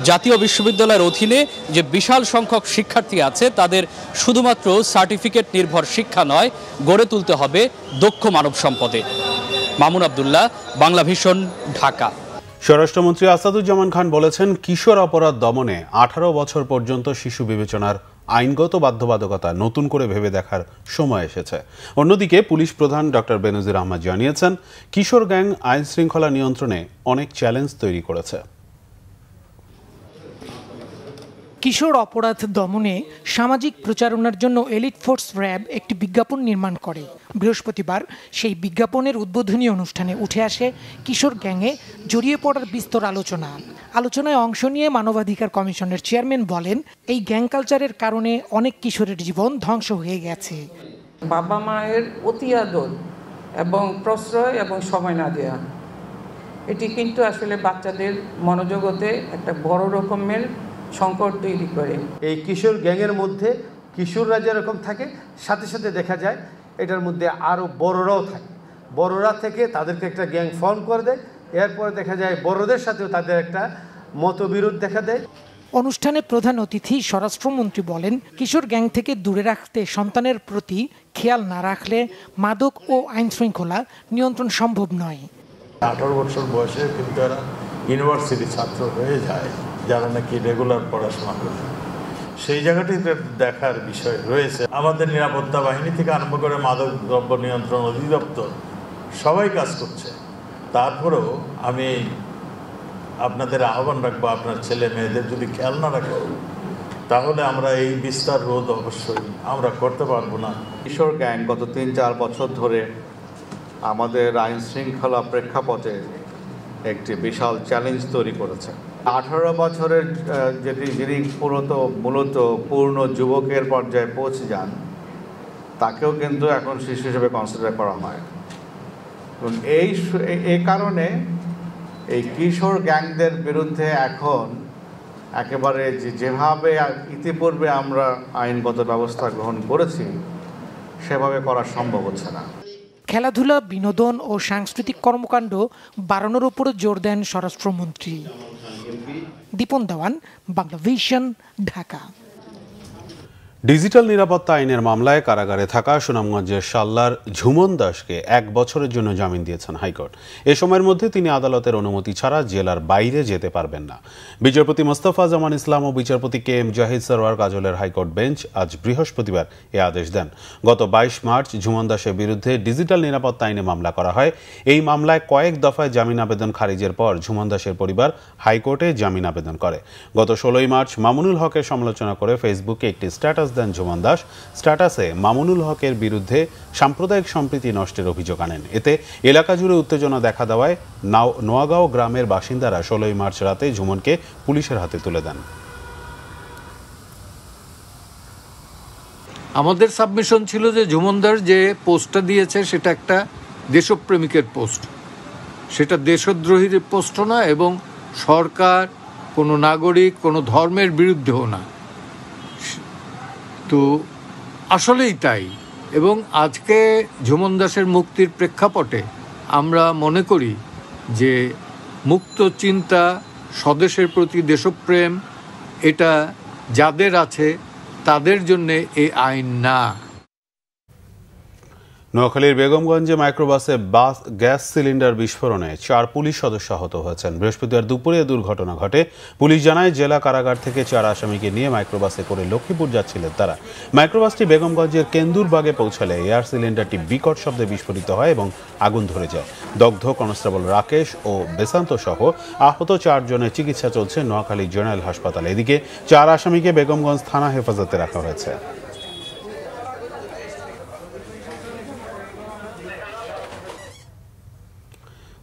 জাতীয় বিশ্ববিদ্যালয়ের অধীনে যে বিশাল সংখ্যক শিক্ষার্থী আছে তাদের শুধুমাত্র সার্টিফিকেট নির্ভর শিক্ষা নয়, গড়ে তুলতে হবে দক্ষ মানব সম্পদে। মামুন আব্দুল্লাহ, বাংলাভিশন, ঢাকা। স্বরাষ্ট্রমন্ত্রী আসাদুজ্জামান খান বলেছেন, কিশোর অপরাধ দমনে 18 বছর পর্যন্ত শিশু বিবেচনার আইনগত বাধ্যবাধকতা নতুন করে ভেবে দেখার সময় এসেছে। অন্যদিকে পুলিশ প্রধান ডক্টর বেনজির আহমদ জানিয়েছেন, কিশোর গ্যাং আইন শৃঙ্খলা নিয়ন্ত্রণে অনেক চ্যালেঞ্জ তৈরি করেছে। কিশোর অপরাধ দমনে সামাজিক প্রচারণার জন্য এলিট ফোর্স র্যাব একটি বিজ্ঞাপন নির্মাণ করে। বৃহস্পতিবার সেই বিজ্ঞাপনের উদ্বোধনী অনুষ্ঠানে উঠে আসে কিশোর গ্যাংয়ে জড়িয়ে পড়ার বিস্তর আলোচনায় অংশ নিয়ে মানবাধিকার কমিশনের চেয়ারম্যান বলেন, এই গ্যাং কালচারের কারণে অনেক কিশোরের জীবন ধ্বংস হয়ে গেছে। বাবা মায়ের অতি আদর এবং প্রশ্রয় এবং সময় না দেওয়া, এটি কিন্তু আসলে বাচ্চাদের মনোজগতে একটা বড় রকমের সংকট তৈরি করে। এই কিশোর গ্যাংয়ের মধ্যে কিশোররা যেরকম থাকে, সাথে সাথে দেখা যায় এটার মধ্যে আরও বড়রাও থাকে। বড়রা থেকে তাদেরকে একটা গ্যাং ফর্ম করে দেয়, এরপরে দেখা যায় বড়দের সাথেও তাদের একটা মতবিরোধ দেখা দেয়। অনুষ্ঠানে প্রধান অতিথি স্বরাষ্ট্রমন্ত্রী বলেন, কিশোর গ্যাং থেকে দূরে রাখতে সন্তানের প্রতি খেয়াল না রাখলে মাদক ও আইন শৃঙ্খলা নিয়ন্ত্রণ সম্ভব নয়। 18 বছর বয়সে কিন্তু এরা ইউনিভার্সিটি ছাত্র হয়ে যায়, যারা নাকি রেগুলার পড়াশোনা করে। সেই জায়গাটিতে দেখার বিষয় রয়েছে। আমাদের নিরাপত্তা বাহিনী থেকে আরম্ভ করে মাদক দ্রব্য নিয়ন্ত্রণ অধিদপ্তর সবাই কাজ করছে। তারপরেও আমি আপনাদের আহ্বান রাখবো, আপনার ছেলে মেয়েদের যদি খেয়াল না রাখে তাহলে আমরা এই বিস্তার রোধ অবশ্যই আমরা করতে পারবো না। কিশোর গ্যাং গত 3-4 বছর ধরে আমাদের আইন শৃঙ্খলা প্রেক্ষাপটে একটি বিশাল চ্যালেঞ্জ তৈরি করেছে। 18 বছরের যিনি মূলত পূর্ণ যুবকের পর্যায়ে পৌঁছে যান, তাকেও কিন্তু এখন শিশু হিসেবে কনসিডার করা হয়। এই কারণে এই কিশোর গ্যাংদের বিরুদ্ধে এখন একেবারে যেভাবে ইতিপূর্বে আমরা আইনগত ব্যবস্থা গ্রহণ করেছি সেভাবে করা সম্ভব হচ্ছে না। খেলাধুলা, বিনোদন ও সাংস্কৃতিক কর্মকাণ্ড বাড়ানোর উপর জোর দেন স্বরাষ্ট্রমন্ত্রী। দীপন দেওয়ান, বাংলাভিশন, ঢাকা। ডিজিটাল নিরাপত্তা আইনের মামলায় কারাগারে থাকা সুনামগঞ্জের শাল্লার ঝুমন দাসকে 1 বছরের জন্য জামিন দিয়েছেন হাইকোর্ট। এ সময়ের মধ্যে তিনি আদালতের অনুমতি ছাড়া জেলার বাইরে যেতে পারবেন না। বিচারপতি মোস্তফা জামান ইসলাম ও বিচারপতি KM জাহিদ সরওয়ার কাজলের হাইকোর্ট বেঞ্চ আজ বৃহস্পতিবার এ আদেশ দেন। গত 22 মার্চ ঝুমন দাসের বিরুদ্ধে ডিজিটাল নিরাপত্তা আইনে মামলা করা হয়। এই মামলায় কয়েক দফায় জামিন আবেদন খারিজের পর ঝুমন দাসের পরিবার হাইকোর্টে জামিন আবেদন করে। গত 16 মার্চ মামুনুল হকের সমালোচনা করে ফেসবুকে একটি স্ট্যাটাস দেন ঝুমন দাস। স্ট্যাটাসে মামুনুল হকের বিরুদ্ধে সাম্প্রদায়িক সম্প্রীতি নষ্টের অভিযোগ আনেন। এতে এলাকা জুড়ে উত্তেজনা দেখা দেওয়ায় নোয়াগাঁও গ্রামের বাসিন্দারা 16 মার্চ রাতে ঝুমনকে পুলিশের হাতে তুলে দেন। আমাদের সাবমিশন ছিল যে ঝুমন দাস যে পোস্টটা দিয়েছে সেটা একটা দেশপ্রেমিকের পোস্ট, সেটা দেশদ্রোহীর পোস্টও না এবং সরকার, কোনো নাগরিক, কোনো ধর্মের বিরুদ্ধেও না। তো আসলেই তাই। এবং আজকে ঝুমন দাসের মুক্তির প্রেক্ষাপটে আমরা মনে করি যে মুক্ত চিন্তা, স্বদেশের প্রতি দেশপ্রেম এটা যাদের আছে তাদের জন্যে এই আইন না। নোয়াখালীর বেগমগঞ্জে মাইক্রোবাসে গ্যাস সিলিন্ডার বিস্ফোরণে 4 পুলিশ সদস্য আহত হয়েছেন। বৃহস্পতিবার দুপুরে দুর্ঘটনা ঘটে। পুলিশ জানায় জেলা কারাগার থেকে 4 আসামিকে নিয়ে মাইক্রোবাসে করে লক্ষ্মীপুর যাচ্ছিলেন তারা। মাইক্রোবাসটি বেগমগঞ্জের কেন্দুরবাগে পৌঁছালে এয়ার সিলিন্ডারটি বিকট শব্দে বিস্ফোরিত হয় এবং আগুন ধরে যায়। দগ্ধ কনস্টেবল রাকেশ ও বেসান্ত সহ আহত 4 জনের চিকিৎসা চলছে নোয়াখালী জেনারেল হাসপাতালে। এদিকে 4 আসামিকে বেগমগঞ্জ থানা হেফাজতে রাখা হয়েছে।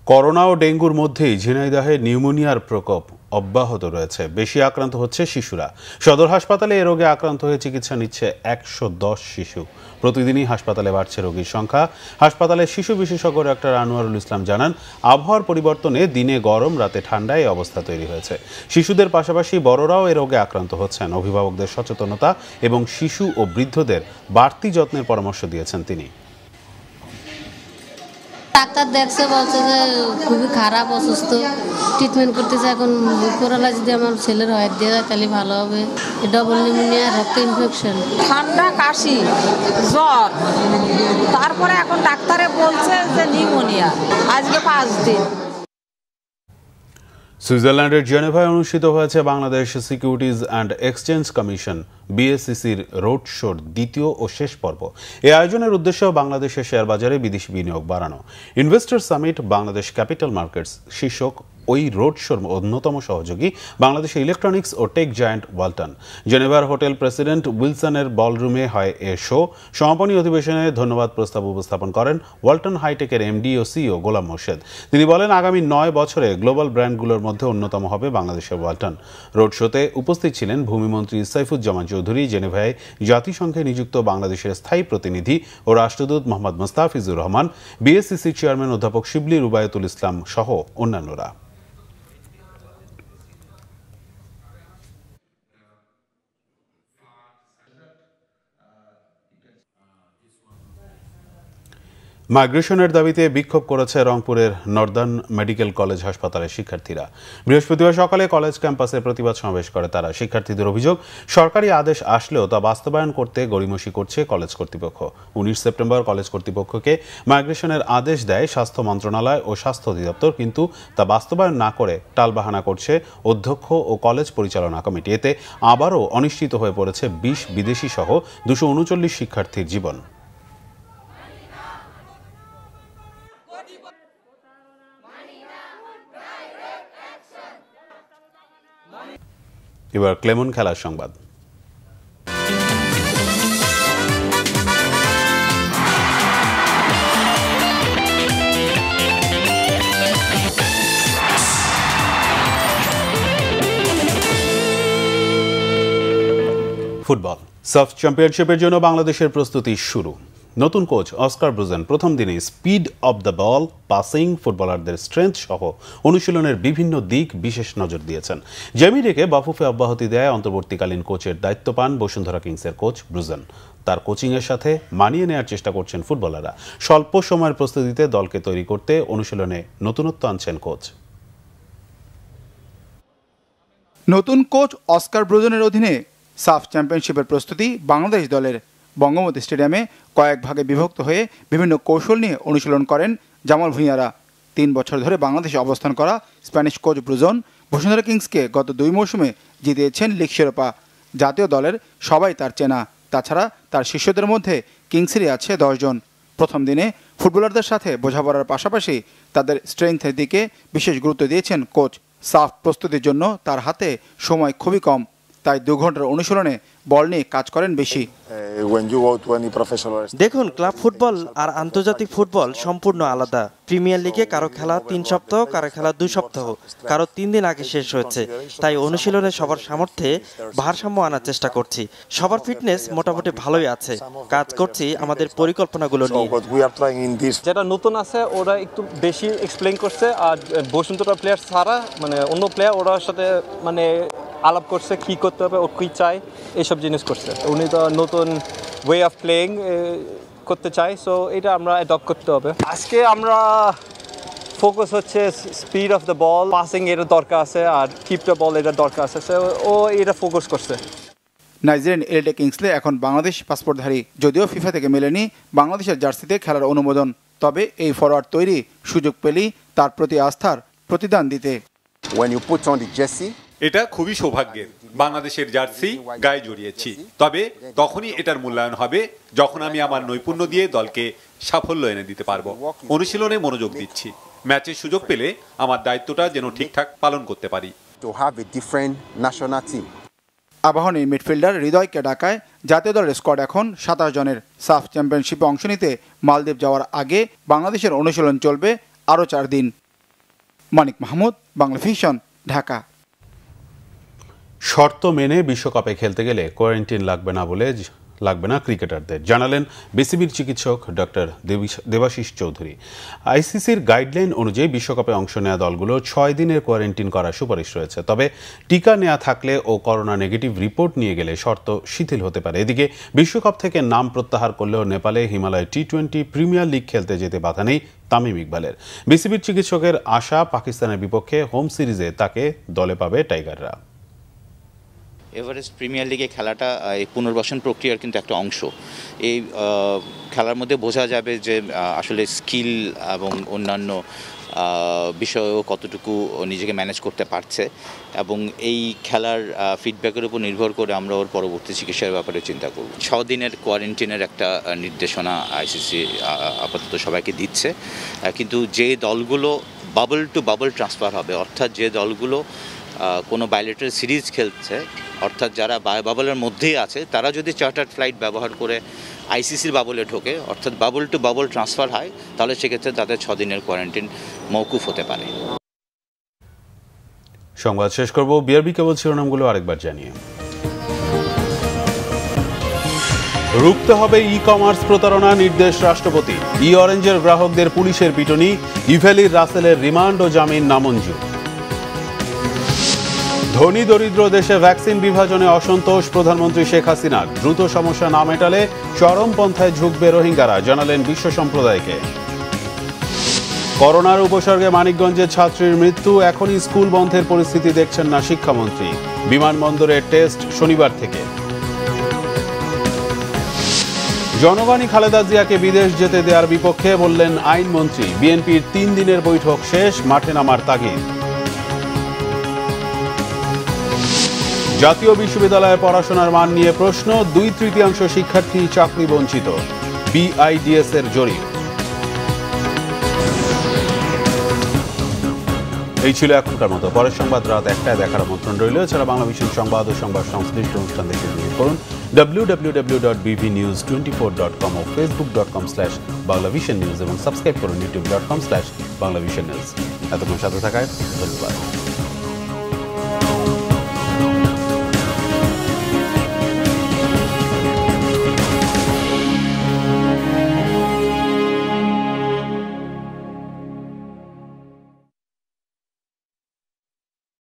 করোনা ও ডেঙ্গুর মধ্যেই ঝিনাইদহে নিউমোনিয়ার প্রকোপ অব্যাহত রয়েছে। বেশি আক্রান্ত হচ্ছে শিশুরা। সদর হাসপাতালে এ রোগে আক্রান্ত হয়ে চিকিৎসা নিচ্ছে 110 শিশু। প্রতিদিনই হাসপাতালে বাড়ছে রোগীর সংখ্যা। হাসপাতালের শিশু বিশেষজ্ঞ ডাক্তার আনোয়ারুল ইসলাম জানান, আবহাওয়ার পরিবর্তনে দিনে গরম রাতে ঠান্ডায় এই অবস্থা তৈরি হয়েছে। শিশুদের পাশাপাশি বড়রাও এ রোগে আক্রান্ত হচ্ছেন। অভিভাবকদের সচেতনতা এবং শিশু ও বৃদ্ধদের বাড়তি যত্নের পরামর্শ দিয়েছেন তিনি। ডাক্তার দেখছে, বলছে যে খুবই খারাপ অসুস্থ, ট্রিটমেন্ট করতেছে। এখন উপরওয়ালা যদি আমার ছেলের হয় দিয়ে যায় তাহলে ভালো হবে। ডবল নিউমোনিয়া, রক্ত ইনফেকশন, ঠান্ডা, কাশি, জ্বর, তারপরে এখন ডাক্তারে বলছে যে নিউমোনিয়া। আজকে 5 দিন। সুইজারল্যান্ডের জেনেভায় অনুষ্ঠিত হয়েছে Bangladesh securities and exchange commission বিএসসিসির রোড শোর দ্বিতীয় ও শেষ পর্ব। এই আয়োজনের উদ্দেশ্য বাংলাদেশের শেয়ার বাজারে বিদেশি বিনিয়োগ বাড়ানো। Investor summit Bangladesh capital markets শীর্ষক ওই রোড শোর অন্যতম সহযোগী বাংলাদেশের ইলেকট্রনিক্স ও টেক জায়ান্ট ওয়ালটন। জেনেভার হোটেল প্রেসিডেন্ট উইলসনের বলরুমে হয় এ শো। সমাপনী অধিবেশনে ধন্যবাদ প্রস্তাব উপস্থাপন করেন ওয়ালটন হাইটেকের এমডি ও সিইও গোলাম মোর্শেদ। তিনি বলেন, আগামী 9 বছরে গ্লোবাল ব্র্যান্ডগুলোর মধ্যে অন্যতম হবে বাংলাদেশের ওয়ালটন। রোড শোতে উপস্থিত ছিলেন ভূমিমন্ত্রী সাইফুজ্জামান চৌধুরী, জেনেভায় জাতিসংঘে নিযুক্ত বাংলাদেশের স্থায়ী প্রতিনিধি ও রাষ্ট্রদূত মোহাম্মদ মোস্তাফিজুর রহমান, বিএসসিসি চেয়ারম্যান অধ্যাপক শিবলি রুবায়তুল ইসলাম সহ অন্যান্যরা। মাইগ্রেশনের দাবিতে বিক্ষোভ করেছে রংপুরের নর্দার্ন মেডিকেল কলেজ হাসপাতালের শিক্ষার্থীরা। বৃহস্পতিবার সকালে কলেজ ক্যাম্পাসে প্রতিবাদ সমাবেশ করে তারা। শিক্ষার্থীদের অভিযোগ, সরকারি আদেশ আসলেও তা বাস্তবায়ন করতে গড়িমসি করছে কলেজ কর্তৃপক্ষ। 19 সেপ্টেম্বর কলেজ কর্তৃপক্ষকে মাইগ্রেশনের আদেশ দেয় স্বাস্থ্য মন্ত্রণালয় ও স্বাস্থ্য অধিদপ্তর, কিন্তু তা বাস্তবায়ন না করে টালবাহানা করছে অধ্যক্ষ ও কলেজ পরিচালনা কমিটি। এতে আবারও অনিশ্চিত হয়ে পড়েছে 20 বিদেশি সহ 239 শিক্ষার্থীর জীবন। এবার ক্লেমন খেলার সংবাদ। ফুটবল সাফ চ্যাম্পিয়নশিপের জন্য বাংলাদেশের প্রস্তুতি শুরু। নতুন কোচ অস্কার ব্রুজেন প্রথম দিনেই speed of the ball, passing, ফুটবলারদের স্ট্রেংথ সহ অনুশীলনের বিভিন্ন দিক বিশেষ নজর দিয়েছেন। জেমিরেকে বাফুফে অব্যাহতি দেয় অন্তর্বর্তীকালীন কোচের দায়িত্ব পান বসুন্ধরা কিংসের কোচ ব্রুজেন। তার কোচিংয়ের সাথে মানিয়ে নেওয়ার চেষ্টা করছেন ফুটবলাররা। স্বল্প সময়ের প্রস্তুতিতে দলকে তৈরি করতে অনুশীলনে নতুনত্ব আনছেন কোচ। নতুন কোচ অস্কার ব্রুজেনের অধীনে সাফ চ্যাম্পিয়নশিপের প্রস্তুতি বাংলাদেশ দলের। বঙ্গবন্ধু স্টেডিয়ামে কয়েক ভাগে বিভক্ত হয়ে বিভিন্ন কৌশল নিয়ে অনুশীলন করেন জামাল ভুঁইয়ারা। 3 বছর ধরে বাংলাদেশে অবস্থান করা স্প্যানিশ কোচ ব্রুজন বসুন্ধরা কিংসকে গত 2 মৌসুমে জিতিয়েছেন লিগ শিরোপা। জাতীয় দলের সবাই তার চেনা। তাছাড়া তার শিষ্যদের মধ্যে কিংসেরই আছে 10 জন। প্রথম দিনে ফুটবলারদের সাথে বোঝাপড়ার পাশাপাশি তাদের স্ট্রেংথের দিকে বিশেষ গুরুত্ব দিয়েছেন কোচ। সাফ প্রস্তুতির জন্য তার হাতে সময় খুবই কম, তাই 2 ঘন্টার অনুশীলনে বল নিয়ে কাজ করেন বেশি। দেখুন, ক্লাব ফুটবল আর আন্তর্জাতিক ফুটবল সম্পূর্ণ আলাদা। প্রিমিয়ার লিগে কারো খেলা 3 সপ্তাহ, কারো খেলা 2 সপ্তাহ, কারো 3 দিন আগে শেষ হয়েছে। তাই অনুশীলনে সবার সামর্থ্যে ভারসাম্য আনার চেষ্টা করছি। সবার ফিটনেস মোটামুটি ভালোই আছে। কাজ করছি আমাদের পরিকল্পনাগুলো নিয়ে। যেটা নতুন আছে ওরা একটু বেশি এক্সপ্লেইন করছে, আর বসুন্ধরা প্লেয়ার ছাড়া মানে অন্য প্লেয়ার ওরার সাথে মানে আলাপ করছে কি করতে হবে, ও কি চায়, এইসব জিনিস করছে। উনি তো নতুন ওয়ে অফ প্লেয়িং করতে চাই, সো এটা আমরা অ্যাডপ্ট করতে হবে। আজকে আমরা ফোকাস হচ্ছে speed of the ball, passing এটা দরকার আছে, আর কিপ দ্য বল এটা দরকার আছে, ও এটা ফোকাস করছে। নাইজেরিয়ান এলিটে কিংসলে এখন বাংলাদেশ পাসপোর্টধারী, যদিও ফিফা থেকে মেলেনি বাংলাদেশের জার্সিতে খেলার অনুমোদন। তবে এই ফরওয়ার্ড তৈরি সুযোগ পেলেই তার প্রতি আস্থার প্রতিদান দিতে। এটা খুবই সৌভাগ্যের, বাংলাদেশের জার্সি গায়ে জড়িয়েছি, তবে তখনই এটার মূল্যায়ন হবে যখন আমি আমার নৈপুণ্য দিয়ে দলকে সাফল্য এনে দিতে পারবো। অনুশীলনে মনোযোগ দিচ্ছি, ম্যাচের সুযোগ পেলে আমার দায়িত্বটা যেন ঠিকঠাক পালন করতে পারি। আবাহনীর মিডফিল্ডার হৃদয়কে ডাকায় জাতীয় দলের স্কোয়াড এখন 27 জনের। সাফ চ্যাম্পিয়নশিপে অংশ নিতে মালদ্বীপ যাওয়ার আগে বাংলাদেশের অনুশীলন চলবে আরও 4 দিন। মানিক মাহমুদ, বাংলা ভিশন, ঢাকা। শর্ত মেনে বিশ্বকাপে খেলতে গেলে কোয়ারেন্টাইন লাগবে না ক্রিকেটারদের, জানালেন বিসিবির চিকিৎসক ডক্টর দেবাশিস চৌধুরী। আইসিসির গাইডলাইন অনুযায়ী বিশ্বকাপে অংশ নেওয়া দলগুলো 6 দিনের কোয়ারেন্টাইন করার সুপারিশ রয়েছে। তবে টিকা নেওয়া থাকলে ও করোনা নেগেটিভ রিপোর্ট নিয়ে গেলে শর্ত শিথিল হতে পারে। এদিকে বিশ্বকাপ থেকে নাম প্রত্যাহার করলেও নেপালে হিমালয় টি20 প্রিমিয়ার লিগ খেলতে যেতে বাধা নেই তামিম ইকবালের। বিসিবির চিকিৎসকের আশা, পাকিস্তানের বিপক্ষে হোম সিরিজে তাকে দলে পাবে টাইগাররা। এভারেস্ট প্রিমিয়ার লিগে খেলাটা এই পুনর্বাসন প্রক্রিয়ার কিন্তু একটা অংশ। এই খেলার মধ্যে বোঝা যাবে যে আসলে স্কিল এবং অন্যান্য বিষয়েও কতটুকু নিজেকে ম্যানেজ করতে পারছে, এবং এই খেলার ফিডব্যাকের উপর নির্ভর করে আমরা ওর পরবর্তী চিকিৎসার ব্যাপারে চিন্তা করব। 6 দিনের কোয়ারেন্টাইনের একটা নির্দেশনা আইসিসি আপাতত সবাইকে দিচ্ছে, কিন্তু যে দলগুলো বাবল টু বাবল ট্রান্সফার হবে, অর্থাৎ যে দলগুলো কোনো বাইলেটারাল সিরিজ খেলছে, অর্থাৎ যারা বাবলের মধ্যেই আছে, তারা যদি চার্টার্ড ফ্লাইট ব্যবহার করে আইসিসির বাবলে ঢোকে, অর্থাৎ বাবল টু বাবল ট্রান্সফার হয়, তাহলে সেক্ষেত্রে তাদের 6 দিনের কোয়ারেন্টাইন মওকুফ হতে পারে। সংবাদ শেষ করব বিআরবি কেবল শিরোনামগুলো আরেকবার জানিয়ে। রুখতে হবে ই কমার্স প্রতারণা, নির্দেশ রাষ্ট্রপতি। ই অরেঞ্জের গ্রাহকদের পুলিশের পিটুনি, ইভ্যালির রাসেলের রিমান্ড ও জামিন নামঞ্জুর। ধনী দরিদ্র দেশে ভ্যাকসিন বিভাজনে অসন্তোষ প্রধানমন্ত্রী শেখ হাসিনার। দ্রুত সমস্যা না মেটালে চরমপন্থায় ঝুঁকবে রোহিঙ্গারা, জানালেন বিশ্ব সম্প্রদায়কে। করোনার উপসর্গে মানিকগঞ্জের ছাত্রীর মৃত্যু, এখনই স্কুল বন্ধের পরিস্থিতি দেখছেন না শিক্ষামন্ত্রী। বিমানবন্দরের টেস্ট শনিবার থেকে। জনগণই খালেদা জিয়াকে বিদেশ যেতে দেওয়ার বিপক্ষে, বললেন আইনমন্ত্রী। বিএনপির 3 দিনের বৈঠক শেষ, মাঠে নামার তাগিদ। জাতীয় বিশ্ববিদ্যালয়ে পড়াশোনার মান নিয়ে প্রশ্ন, 2/3 শিক্ষার্থী চাকরি বঞ্চিত, বিআইডিএস এর জরিপ। এই ছিল এখনকার মতো। পরের সংবাদ রাত 1টায় দেখার আমন্ত্রণ রইল। এছাড়া বাংলা ভিশন সংবাদ ও সংবাদ সংশ্লিষ্ট অনুষ্ঠান দেখতে ভিজিট করুন www.bvnews24.com ও facebook.com/banglavisionnews এবং সাবস্ক্রাইব করুন youtube.com/banglavisionnews। এতক্ষণ সাথে থাকায় ধন্যবাদ।